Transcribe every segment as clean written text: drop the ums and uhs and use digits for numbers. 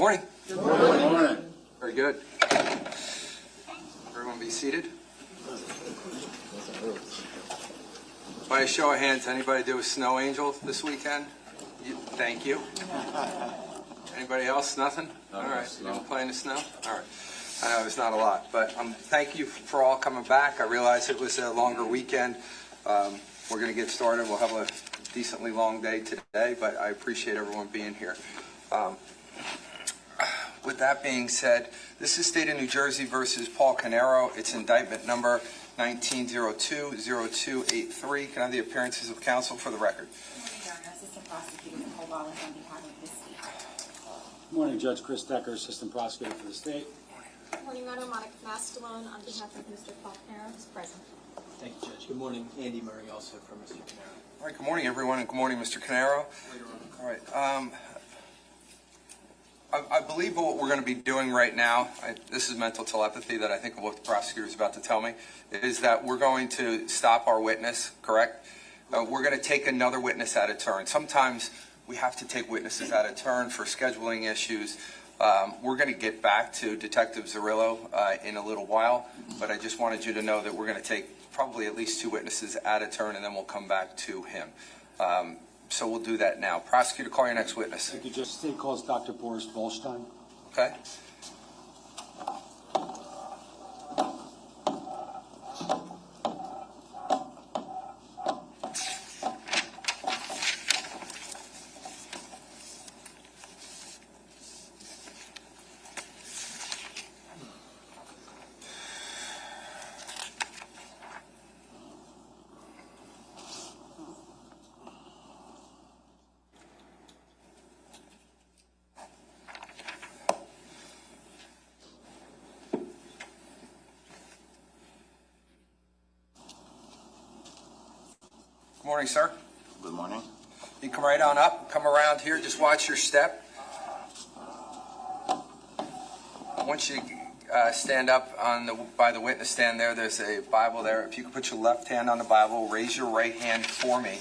Morning. Good morning. Very good. Everyone be seated. By a show of hands, anybody do a snow angel this weekend? Thank you. Anybody else? Nothing? All right. You didn't play in the snow? All right. I know it's not a lot, but thank you for all coming back. I realize it was a longer weekend. We're going to get started. We'll have a decently long day today, but I appreciate everyone being here. With that being said, this is State of New Jersey versus Paul Caneiro. It's indictment number 1902-0283. Can I have the appearances of counsel for the record? Assistant Prosecutor Nicole Wallace on behalf of the state. Good morning, Judge Chris Decker, Assistant Prosecutor for the state. Good morning, Your Honor. Monica Mastalone on behalf of Mr. Paul Caneiro is present. Thank you, Judge. Good morning. Andy Murray also for Mr. Caneiro. All right, good morning, everyone, and good morning, Mr. Caneiro. All right. I believe what we're going to be doing right now, this is mental telepathy that I think of what the prosecutor is about to tell me, is that we're going to stop our witness, correct? We're going to take another witness at a turn. Sometimes we have to take witnesses at a turn for scheduling issues. We're going to get back to Detective Zarillo in a little while, but I just wanted you to know that we're going to take probably at least two witnesses at a turn, and then we'll come back to him. So we'll do that now. Prosecutor, call your next witness. Thank you, Judge. State calls Dr. Boris Volshteyn. Okay. Good morning, sir. Good morning. You come right on up, come around here, just watch your step. Once you stand up by the witness stand there, there's a Bible there. If you could put your left hand on the Bible, raise your right hand for me.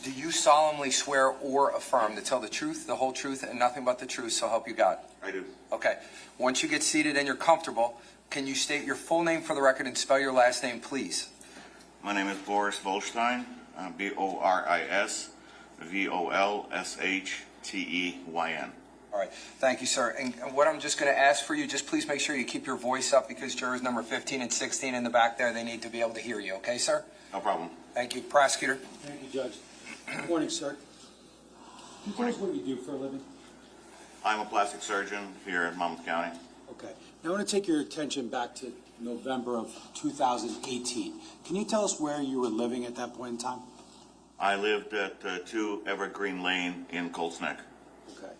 Do you solemnly swear or affirm to tell the truth, the whole truth, and nothing but the truth, so help you God? I do. Okay. Once you get seated and you're comfortable, can you state your full name for the record and spell your last name, please? My name is Boris Volshteyn, Boris Volshteyn. All right. Thank you, sir. And what I'm just going to ask for you, just please make sure you keep your voice up because jurors number 15 and 16 in the back there, they need to be able to hear you. Okay, sir? No problem. Thank you. Prosecutor. Thank you, Judge. Good morning, sir. Can you tell us what you do for a living? I'm a plastic surgeon here in Monmouth County. Okay. Now I want to take your attention back to November of 2018. Can you tell us where you were living at that point in time? I lived at 2 Evergreen Lane in Colts Neck. Okay.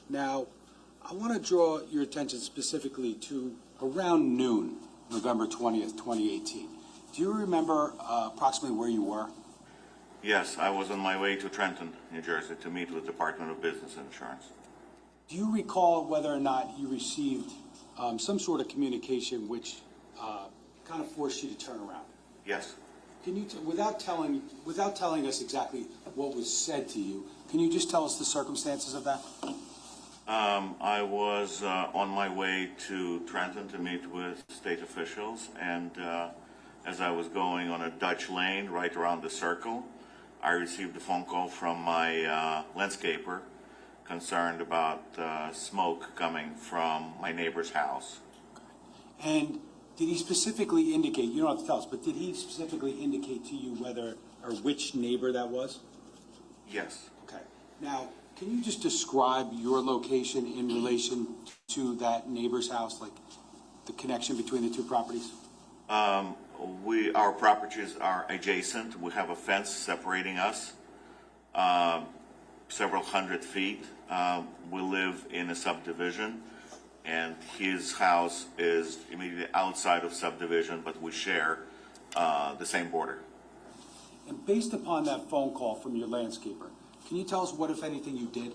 Now, I want to draw your attention specifically to around noon, November 20th, 2018. Do you remember approximately where you were? Yes, I was on my way to Trenton, New Jersey to meet with the Department of Business and Insurance. Do you recall whether or not you received some sort of communication which kind of forced you to turn around? Yes. Can you, without telling us exactly what was said to you, can you just tell us the circumstances of that? I was on my way to Trenton to meet with state officials, and as I was going on a Dutch lane right around the circle, I received a phone call from my landscaper concerned about smoke coming from my neighbor's house. And did he specifically indicate, you don't have to tell us, but did he specifically indicate to you whether or which neighbor that was? Yes. Okay. Now, can you just describe your location in relation to that neighbor's house, like the connection between the two properties? Our properties are adjacent. We have a fence separating us several hundred feet. We live in a subdivision, and his house is immediately outside of subdivision, but we share the same border. And based upon that phone call from your landscaper, can you tell us what, if anything, you did?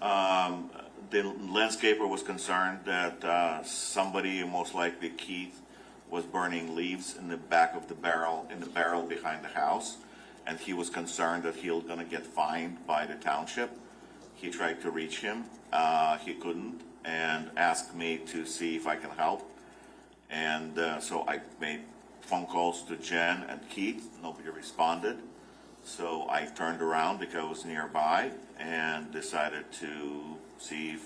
The landscaper was concerned that somebody, most likely Keith, was burning leaves in the back of the barrel behind the house, and he was concerned that he was going to get fined by the township. He tried to reach him. He couldn't, and asked me to see if I can help. And so I made phone calls to Jen and Keith. Nobody responded. So I turned around because I was nearby and decided to see if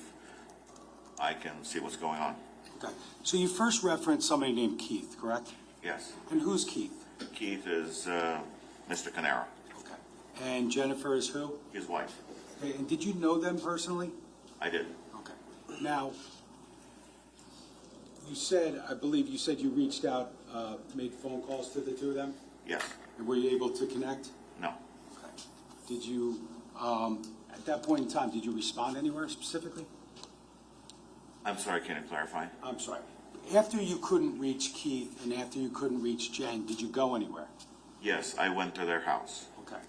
I can see what's going on. Okay. So you first referenced somebody named Keith, correct? Yes. And who's Keith? Keith is Mr. Caneiro, Okay. And Jennifer is who? his wife. Okay. And did you know them personally? I did. Okay. Now, you said, I believe you said you reached out, made phone calls to the two of them? Yes. And were you able to connect? No. Okay. Did you, at that point in time, did you respond anywhere specifically? I'm sorry, can you clarify? I'm sorry. After you couldn't reach Keith and after you couldn't reach Jen, did you go anywhere? Yes, I went to their house. Okay.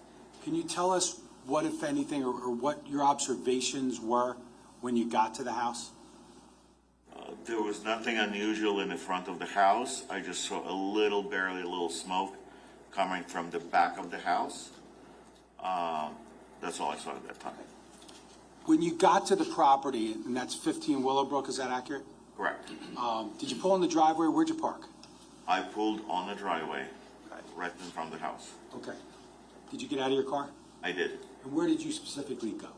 Can you tell us what, if anything, or what your observations were when you got to the house? There was nothing unusual in the front of the house. I just saw barely a little smoke coming from the back of the house. That's all I saw at that time. When you got to the property, and that's 15 Willowbrook, is that accurate? Correct. Did you pull in the driveway or where'd you park? I pulled on the driveway, Okay. right in front of the house. Okay. Did you get out of your car? I did. And where did you specifically go?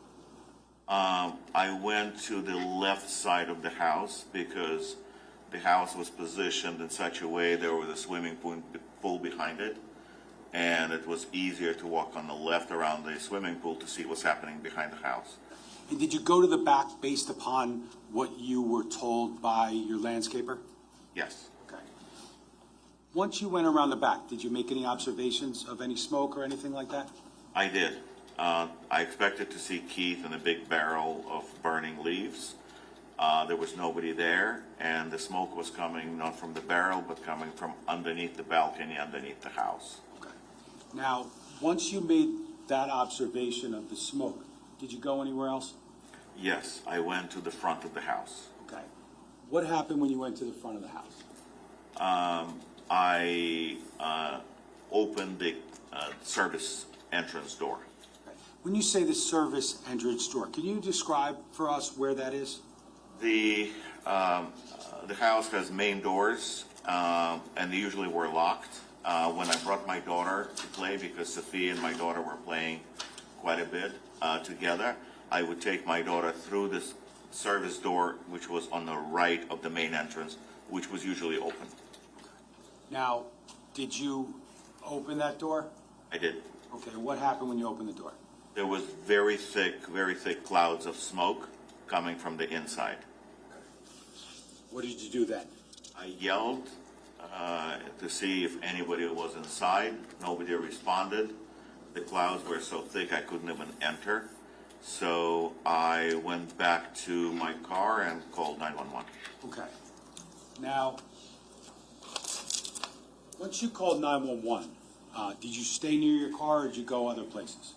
I went to the left side of the house because the house was positioned in such a way there was a swimming pool behind it, and it was easier to walk on the left around the swimming pool to see what's happening behind the house. And did you go to the back based upon what you were told by your landscaper? Yes. Okay. Once you went around the back, did you make any observations of any smoke or anything like that? I did. I expected to see Keith in a big barrel of burning leaves. There was nobody there, and the smoke was coming not from the barrel, but coming from underneath the balcony, underneath the house. Okay. Now, once you made that observation of the smoke, did you go anywhere else? Yes, I went to the front of the house. Okay. What happened when you went to the front of the house? I opened the service entrance door. Okay. When you say the service entrance door, can you describe for us where that is? The house has main doors, and they usually were locked. When I brought my daughter to play, because Sophia and my daughter were playing quite a bit together, I would take my daughter through this service door, which was on the right of the main entrance, which was usually open. Now, did you open that door? I did. Okay, what happened when you opened the door? There was very thick clouds of smoke coming from the inside. What did you do then? I yelled to see if anybody was inside. Nobody responded. The clouds were so thick I couldn't even enter. So I went back to my car and called 911. Okay. Now, once you called 911, did you stay near your car or did you go other places?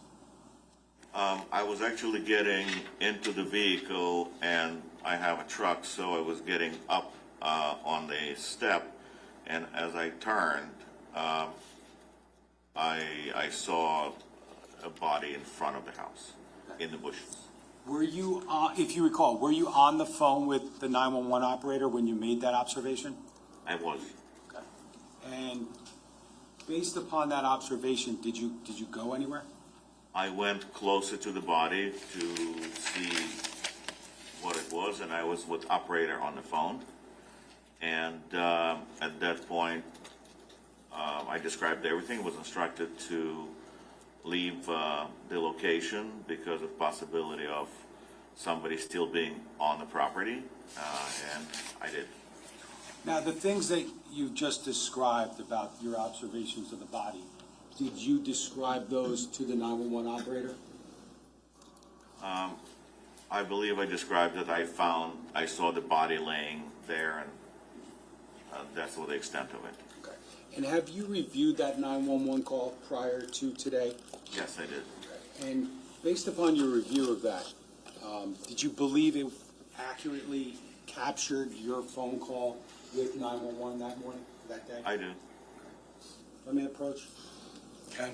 I was actually getting into the vehicle, and I have a truck, so I was getting up on the step, and as I turned, I saw a body in front of the house, in the bushes. Were you, if you recall, were you on the phone with the 911 operator when you made that observation? I was. Okay. And based upon that observation, did you go anywhere? I went closer to the body to see what it was, and I was with operator on the phone. And at that point, I described everything, was instructed to leave the location because of possibility of somebody still being on the property, and I did. Now, the things that you just described about your observations of the body, did you describe those to the 911 operator? I believe I described that I saw the body laying there, and that's the extent of it. Okay. And have you reviewed that 911 call prior to today? Yes, I did. And based upon your review of that, did you believe it accurately captured your phone call with 911 that morning, that day? I do. Let me approach. Okay.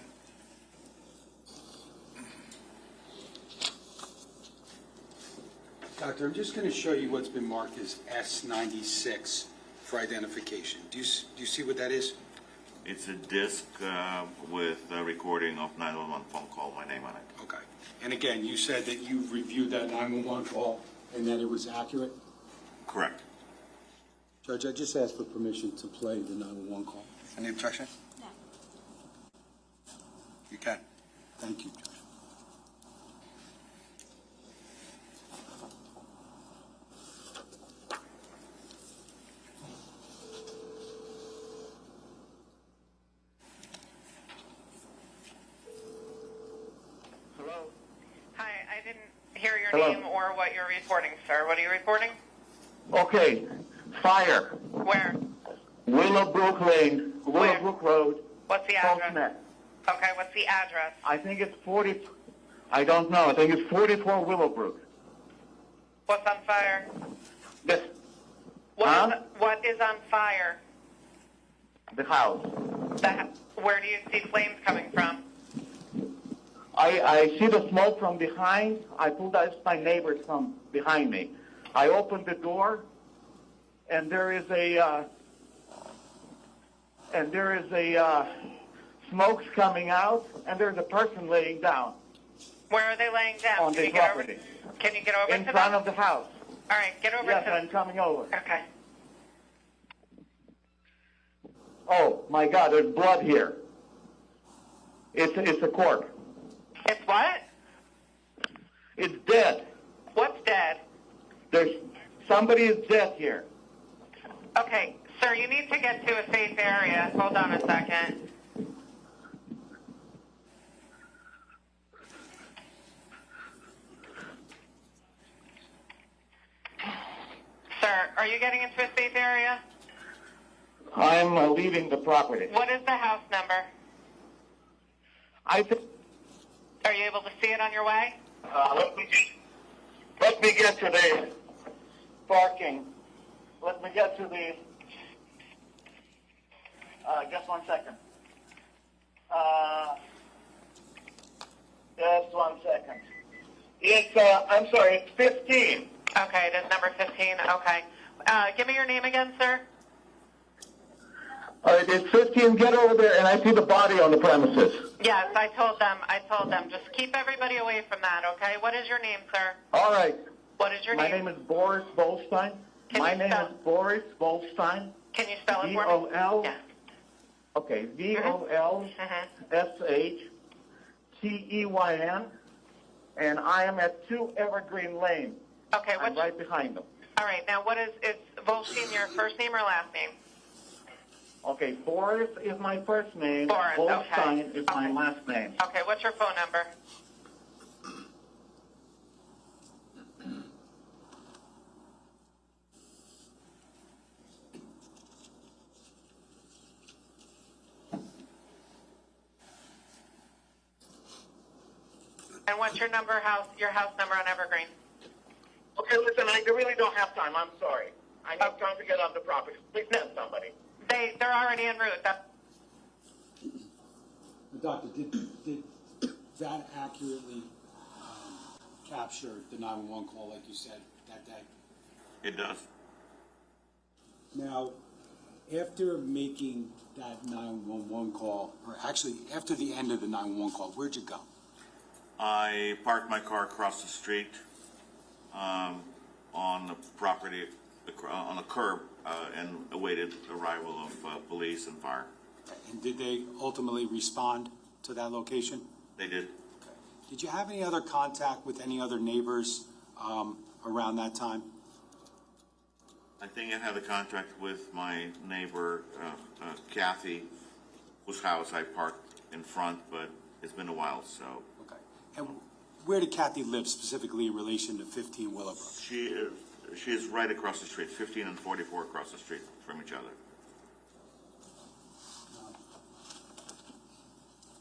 Doctor, I'm just going to show you what's been marked as S96 for identification. Do you see what that is? It's a disc with a recording of 911 phone call, my name on it. Okay. And again, you said that you reviewed that 911 call and that it was accurate? Correct. Judge, I just asked for permission to play the 911 call. Any objection? No. You can. Thank you, Judge. Hello? Hi, I didn't hear your Hello. name or what you're reporting, sir. What are you reporting? Okay, fire. Where? Willowbrook Lane, Where? Willowbrook Road, What's the address? Falls Neck. Okay, what's the address? I think it's 40, I don't know, I think it's 44 Willowbrook. What's on fire? This, What is on fire? the house. Where do you see flames coming from? I see the smoke from behind. I pulled out my neighbors from behind me. I opened the door, and there is a smoke's coming out, and there's a person laying down Where are they laying down? on Can the you get over? property Can you get over in to front them? of the house. All right, get over Yes, to. I'm coming over. Okay. Oh my God, there's blood here. It's a corpse. It's what? It's dead. What's dead? There's somebody is dead here. Okay, sir, you need to get to a safe area. Hold on a second. Sir, are you getting into a safe area? I'm leaving the property. What is the house number? I think. Are you able to see it on your way? Let me get to the parking. Let me get to the. Just 1 second. Just 1 second. It's. I'm sorry. It's 15. Okay, it is number 15. Okay. Give me your name again, sir. It's 15. Get over there, and I see the body on the premises. Yes, I told them. Just keep everybody away from that, okay? What is your name, sir? All right. What is your My name? name is Boris Volshteyn. Can My you name spell- is Boris Volshteyn. Can you spell it for me? V-O-L. Yeah. Okay, VOLSHTEYN, and I am at 2 Evergreen Lane. Okay, I'm what's... right behind them. All right, now what is Volshteyn your first name or last name? Okay, Boris is my first name. Boris, Volshteyn okay. is my Okay. last name. Okay, what's your phone number? And what's your house number on Evergreen? Okay, listen, I really don't have time. I'm sorry. I need time to get on the property. Please send somebody. They're already en route. Doctor, did that accurately capture the 911 call like you said that day? It does. Now, after making that 911 call, or actually after the end of the 911 call, where'd you go? I parked my car across the street on the property, on a curb, and awaited the arrival of police and fire. And did they ultimately respond to that location? They did. Did you have any other contact with any other neighbors around that time? I think I had a contact with my neighbor, Kathy, whose house I parked in front, but it's been a while, so. Okay. And where did Kathy live specifically in relation to 15 Willowbrook? She is right across the street, 15 and 44 across the street from each other.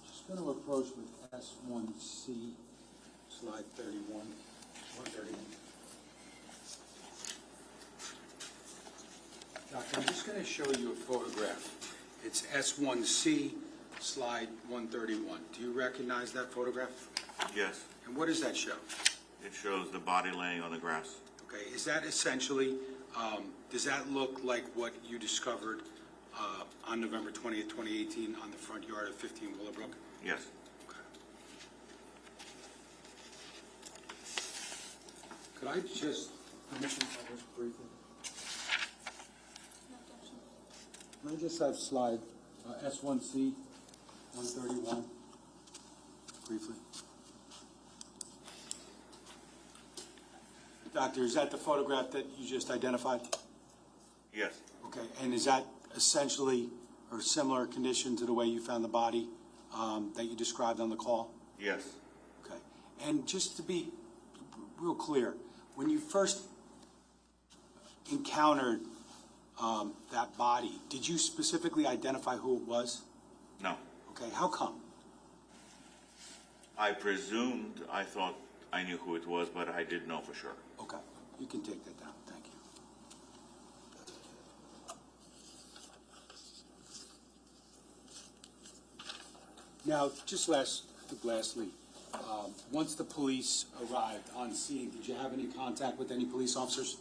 Just going to approach with S1C, slide 31, 131. Doctor, I'm just going to show you a photograph. It's S1C, slide 131. Do you recognize that photograph? Yes, And what does that show? it shows the body laying on the grass. Okay, is that essentially, does that look like what you discovered on November 20th, 2018 on the front yard of 15 Willowbrook? Yes. Could I just, permission of this briefly? Can I just have slide S1C 131 briefly? Doctor, is that the photograph that you just identified? Yes. Okay, and is that essentially or similar condition to the way you found the body that you described on the call? Yes. Okay, and just to be real clear, when you first encountered that body, did you specifically identify who it was? No. Okay, how come? I presumed, I thought I knew who it was, but I didn't know for sure. Okay, you can take that down, thank you. Now, just lastly, once the police arrived on scene, did you have any contact with any police officers?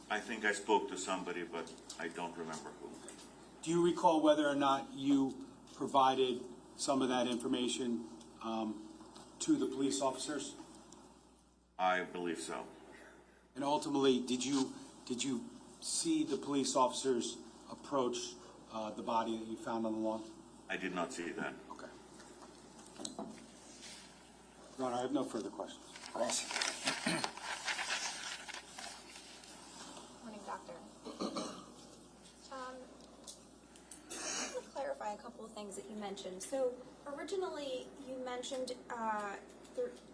I think I spoke to somebody, but I don't remember who. Do you recall whether or not you provided some of that information to the police officers? I believe so. And ultimately, did you see the police officers approach the body that you found on the lawn? I did not see that. Okay. Your Honor, I have no further questions. Ross? Morning, Doctor. I want to clarify a couple of things that you mentioned. So originally, you mentioned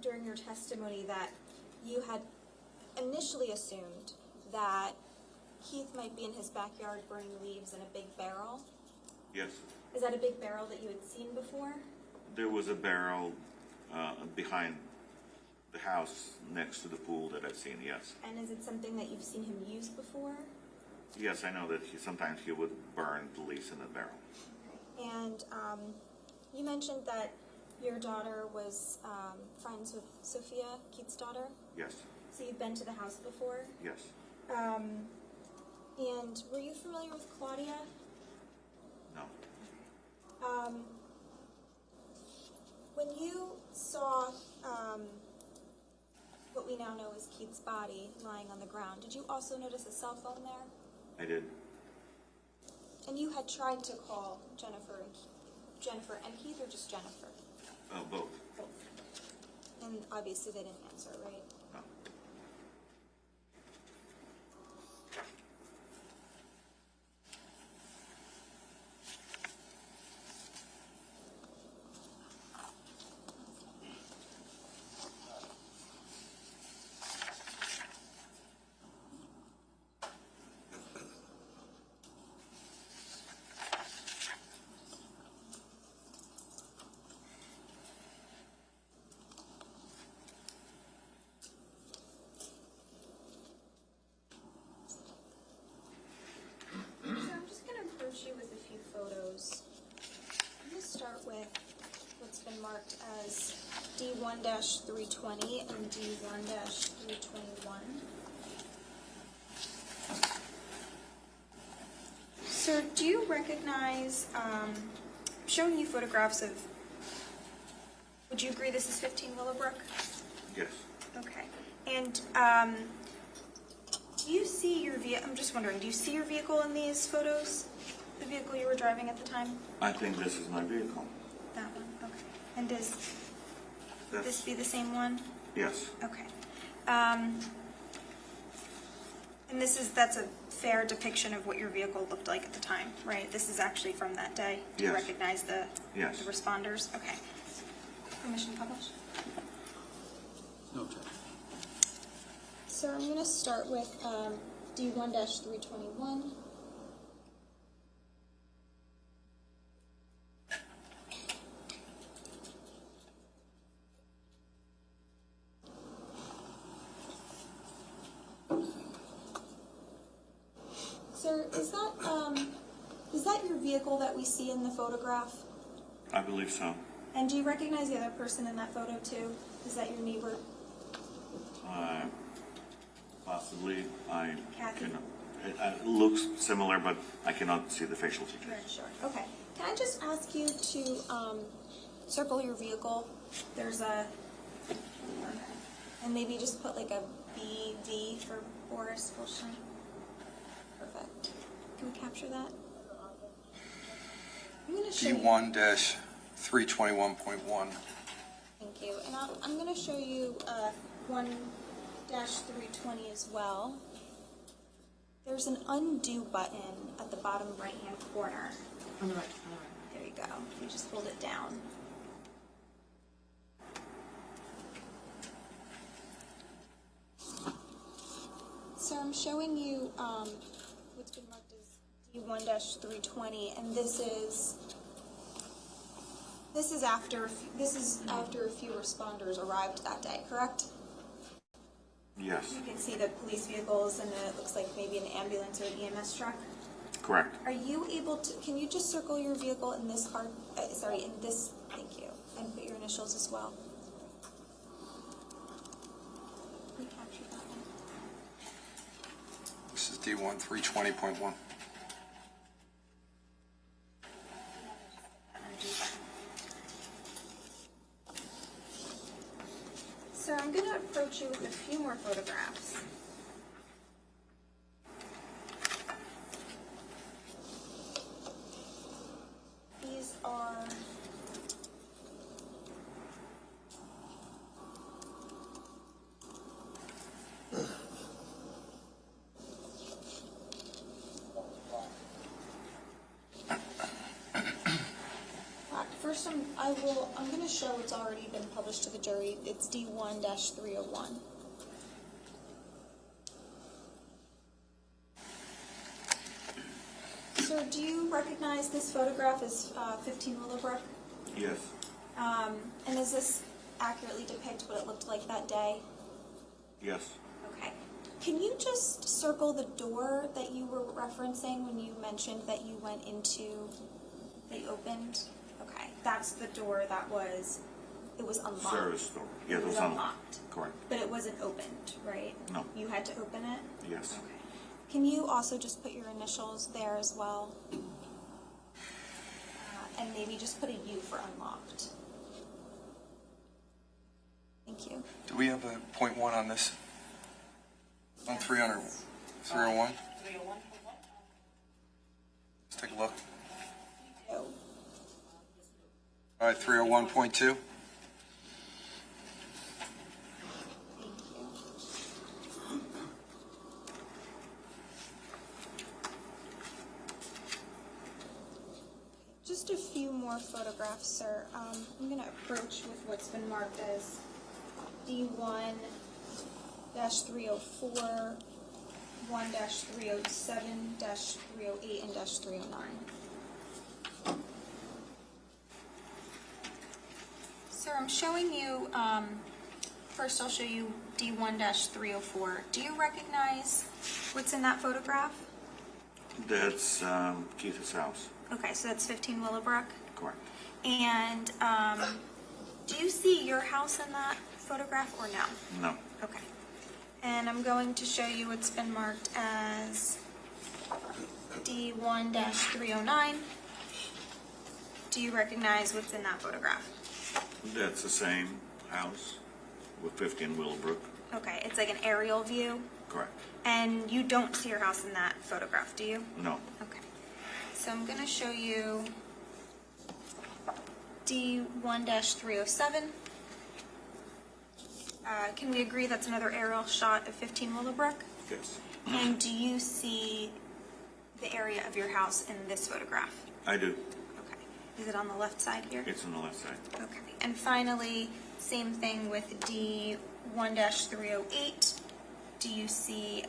during your testimony that you had initially assumed that Keith might be in his backyard burning leaves in a big barrel. Yes. Is that a big barrel that you had seen before? There was a barrel behind the house next to the pool that I've seen, yes. And is it something that you've seen him use before? Yes, I know that sometimes he would burn the leaves in a barrel. And you mentioned that your daughter was friends with Sophia, Keith's daughter. Yes. So you've been to the house before? Yes. And were you familiar with Claudia? No. When you saw what we now know as Keith's body lying on the ground, did you also notice a cell phone there? I did. And you had tried to call Jennifer and Keith, or just Jennifer? Both. Both. And obviously they didn't answer, right? No. So I'm just going to approach you with a few photos. I'm going to start with what's been marked as D1-320 and D1-321. Sir, do you recognize, showing you photographs of, would you agree this is 15 Willowbrook? Yes. Okay. And do you see your vehicle, I'm just wondering, do you see your vehicle in these photos? The vehicle you were driving at the time? I think this is my vehicle. That one, okay. And does That's, this be the same one? yes. Okay. And that's a fair depiction of what your vehicle looked like at the time, right? This is actually from that day? Do you Yes. recognize the Yes. responders? Okay. Permission to publish? No objection. So I'm going to start with D1-321. Sir, is that your vehicle that we see in the photograph? I believe so. And do you recognize the other person in that photo too? Is that your neighbor? Possibly, I Kathy? cannot, it looks similar, but I cannot see the facial features. Right, sure. Okay. Can I just ask you to circle your vehicle? There's a, and maybe just put like a BV for Boris Volshteyn. Perfect. Can we capture that? I'm going to show you. D1-321.1. Thank you. And I'm going to show you 1-320 as well. There's an undo button at the bottom right-hand corner. On the right. There you go. You just hold it down. So I'm showing you what's been marked as D1-320, and this is after a few responders arrived that day, correct? Yes, You can see the police vehicles, and it looks like maybe an ambulance or an EMS truck. correct. Are you able to, can you just circle your vehicle in this card, in this, thank you, and put your initials as well? Can you capture that one? This is D1-320.1. So I'm going to approach you with a few more photographs. These are first, I'm going to show what's already been published to the jury. It's D1-301. Sir, do you recognize this photograph as 15 Willowbrook? Yes, And does this accurately depict what it looked like that day? yes, Okay. Can you just circle the door that you were referencing when you mentioned that you went into, that you opened? Okay, that's the door that it was unlocked. service door. Yeah, It was unlocked. Correct, But it wasn't opened, right? No. You had to open it? yes. Okay. Can you also just put your initials there as well? And maybe just put a U for unlocked. Thank you. Do we have a .1 on this? On 300, 301? 301. Let's take a look. Oh. All right, 301.2. Thank you. Just a few more photographs, sir. I'm going to approach with what's been marked as D1-304, 1-307, -308, and -309. Sir, I'm showing you, first I'll show you D1-304. Do you recognize what's in that photograph? That's Keith's house, Okay, so that's 15 Willowbrook. correct. And do you see your house in that photograph or no? No, Okay. And I'm going to show you what's been marked as D1-309. Do you recognize what's in that photograph? that's the same house with 15 Willowbrook, Okay, it's like an aerial view. correct. And you don't see your house in that photograph, do you? No, Okay. So I'm going to show you D1-307. Can we agree that's another aerial shot of 15 Willowbrook? yes, And do you see the area of your house in this photograph? I do. Okay. Is it on the left side here? It's on the left side. Okay. And finally, same thing with D1-308. Do you see,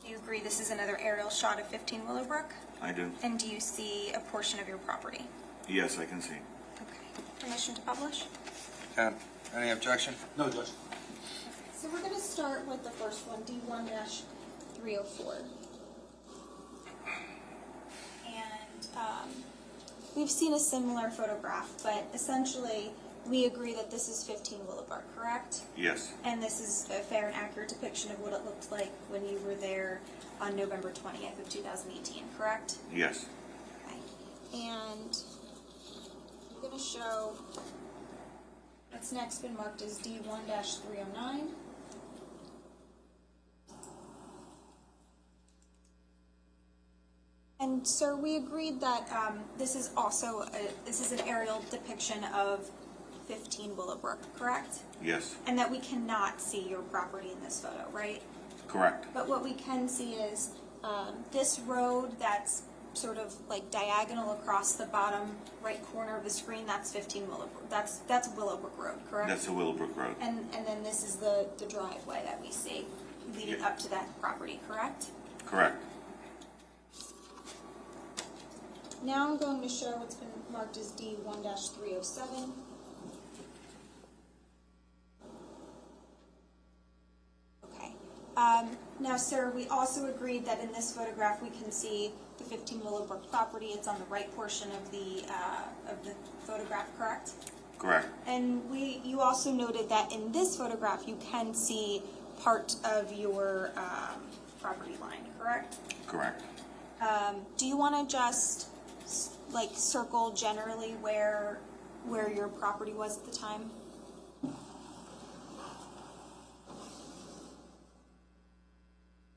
do you agree this is another aerial shot of 15 Willowbrook? I do. And do you see a portion of your property? Yes, I can see. Okay. Permission to publish? Ken, any objection? No, Judge. So we're going to start with the first one, D1-304. And we've seen a similar photograph, but essentially we agree that this is 15 Willowbrook, correct? Yes, And this is a fair and accurate depiction of what it looked like when you were there on November 20th of 2018, correct? yes. Okay. And I'm going to show what's next been marked as D1-309. And sir, we agreed that this is also this is an aerial depiction of 15 Willowbrook, correct? Yes, And that we cannot see your property in this photo, right? correct. But what we can see is this road that's sort of like diagonal across the bottom right corner of the screen, that's 15 Willowbrook. That's Willowbrook Road, correct? That's a Willowbrook Road. And then this is the driveway that we see leading Yeah. up to that property, correct? Correct. Now I'm going to show what's been marked as D1-307. Okay. Now, sir, we also agreed that in this photograph we can see the 15 Willowbrook property. It's on the right portion of the photograph, correct? Correct. And you also noted that in this photograph you can see part of your property line, correct? Correct. Do you want to just like circle generally where your property was at the time?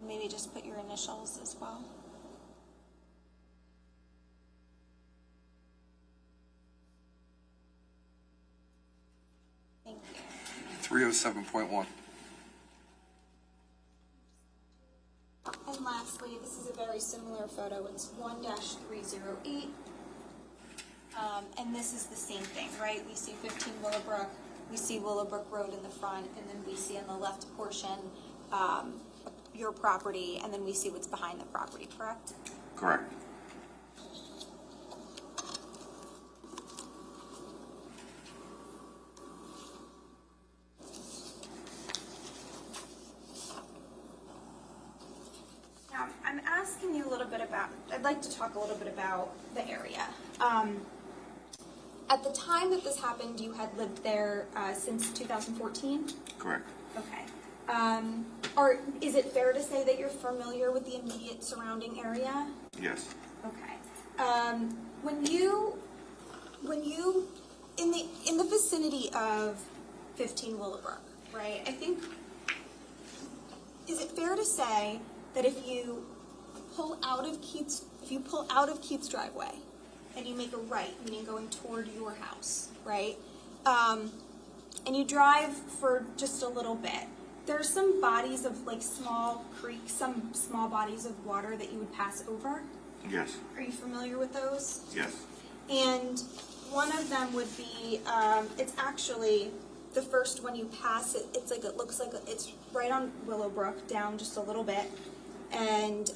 Maybe just put your initials as well. Thank you. 307.1. And lastly, this is a very similar photo. It's 1-308. And this is the same thing, right? We see 15 Willowbrook, we see Willowbrook Road in the front, and then we see on the left portion your property, and then we see what's behind the property, correct? Correct. Now, I'm asking you a little bit about, I'd like to talk a little bit about the area. At the time that this happened, you had lived there since 2014? Correct. Okay. Is it fair to say that you're familiar with the immediate surrounding area? Yes. Okay. When you in the vicinity of 15 Willowbrook, right? I think, is it fair to say that if you pull out of Keith's driveway and you make a right, meaning going toward your house, right? And you drive for just a little bit, there's some bodies of like small creeks, some small bodies of water that you would pass over. Yes. Are you familiar with those? Yes. And one of them would be, it's actually the first one you pass. It looks like it's right on Willowbrook, down just a little bit, and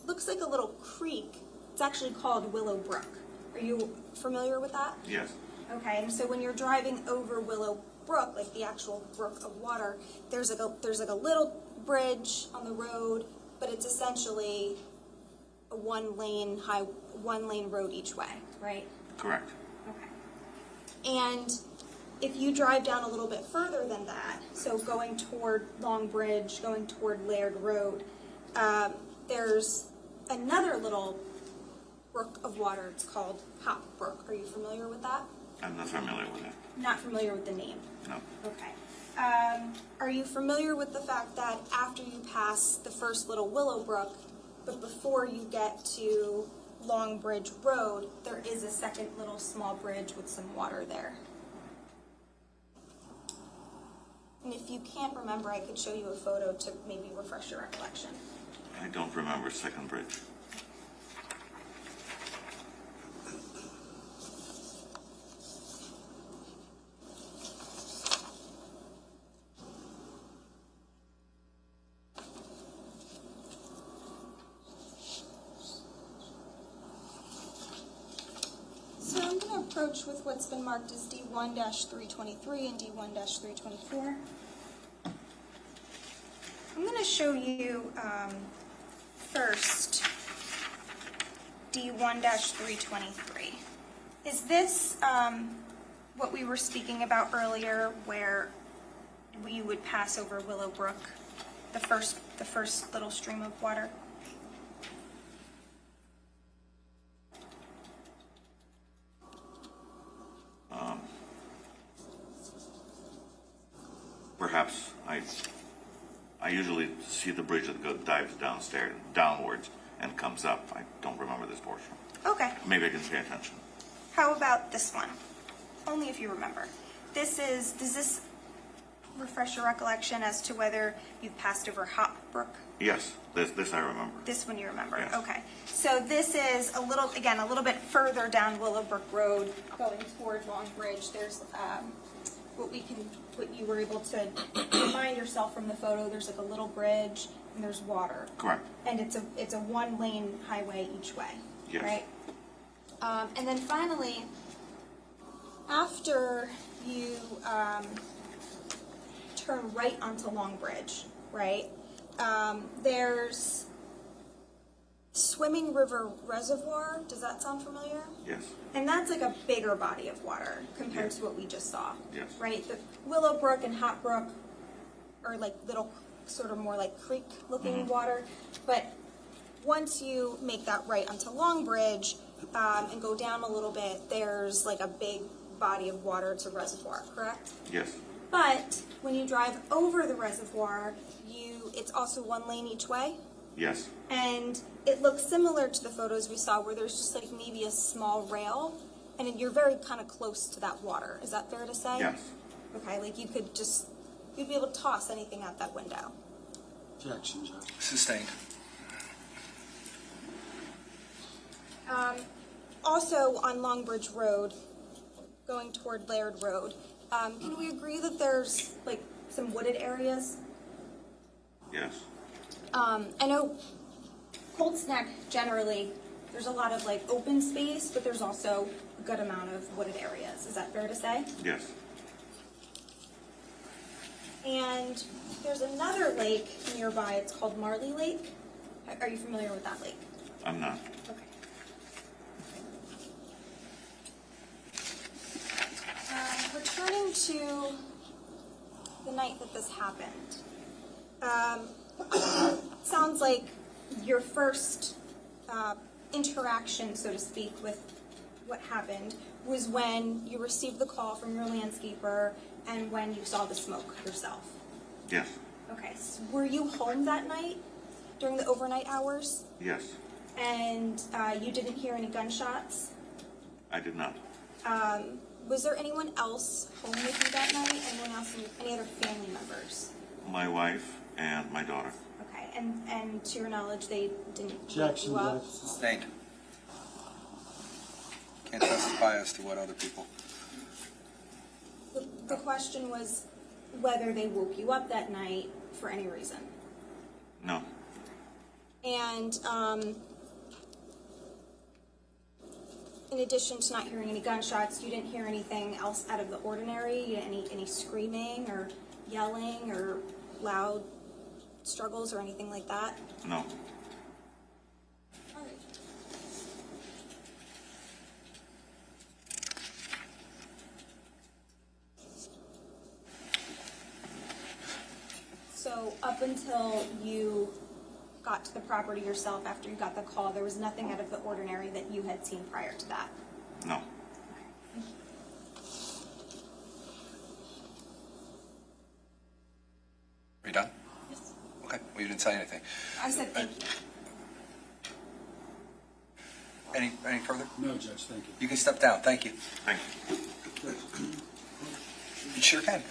looks like a little creek. It's actually called Willowbrook. Are you familiar with that? Yes. Okay, and so when you're driving over Willowbrook, like the actual brook of water, there's like a little bridge on the road, but it's essentially a one lane road each way, right? Correct. Okay. And if you drive down a little bit further than that, so going toward Long Bridge, going toward Laird Road, there's another little brook of water. It's called Hop Brook. Are you familiar with that? I'm not familiar with that. Not familiar with the name? No. Okay. Are you familiar with the fact that after you pass the first little Willowbrook, but before you get to Long Bridge Road, there is a second little small bridge with some water there? And if you can't remember, I could show you a photo to maybe refresh your recollection. I don't remember Second Bridge. So I'm going to approach with what's been marked as D1-323 and D1-324. I'm going to show you first D1-323. Is this what we were speaking about earlier, where you would pass over Willow Brook, the first little stream of water? Perhaps I usually see the bridge that dives downwards and comes up. I don't remember this portion. Okay. Maybe I can pay attention. How about this one? Only if you remember. Does this refresh your recollection as to whether you've passed over Hop Brook? Yes, this I remember. This one you remember? Yes. Okay. So this is a little bit further down Willowbrook Road, going toward Long Bridge. There's what you were able to remind yourself from the photo. There's like a little bridge and there's water. Correct. And it's a one-lane highway each way. Yes. Right. And then finally, after you turn right onto Long Bridge, right? There's Swimming River Reservoir. Does that sound familiar? Yes. And that's like a bigger body of water compared Yes. to what we just saw. Yes. Right? The Willow Brook and Hot Brook are like little, sort of more like creek-looking water. But once you make that right onto Long Bridge and go down a little bit, there's like a big body of water. It's a reservoir, correct? Yes. But when you drive over the reservoir, it's also one lane each way. Yes. And it looks similar to the photos we saw where there's just like maybe a small rail and you're very kind of close to that water. Is that fair to say? Yes. Okay, like you'd be able to toss anything out that window. Objection, Judge. Sustained. Also on Long Bridge Road, going toward Laird Road, can we agree that there's like some wooded areas? Yes. I know Colts Neck generally, there's a lot of like open space, but there's also a good amount of wooded areas. Is that fair to say? Yes. And there's another lake nearby. It's called Marley Lake. Are you familiar with that lake? I'm not. Okay. Returning to the night that this happened, sounds like your first interaction, so to speak, with what happened was when you received the call from your landscaper and when you saw the smoke yourself. Yes. Okay, so were you home that night during the overnight hours? Yes. And you didn't hear any gunshots? I did not. Was there anyone else home with you that night? Anyone else, any other family members? My wife and my daughter. Okay, and to your knowledge, they didn't wake Objection, you up? Judge. Sustained. Can't testify as to what other people. The question was whether they woke you up that night for any reason. No. And in addition to not hearing any gunshots, you didn't hear anything else out of the ordinary? You didn't any screaming or yelling or loud struggles or anything like that? No. All right. So up until you got to the property yourself after you got the call, there was nothing out of the ordinary that you had seen prior to that? No. Are you done? Yes. Okay, well, you didn't say anything. I said thank you. Any further? No, Judge, thank you. You can step down, thank you. Thank you. You sure can.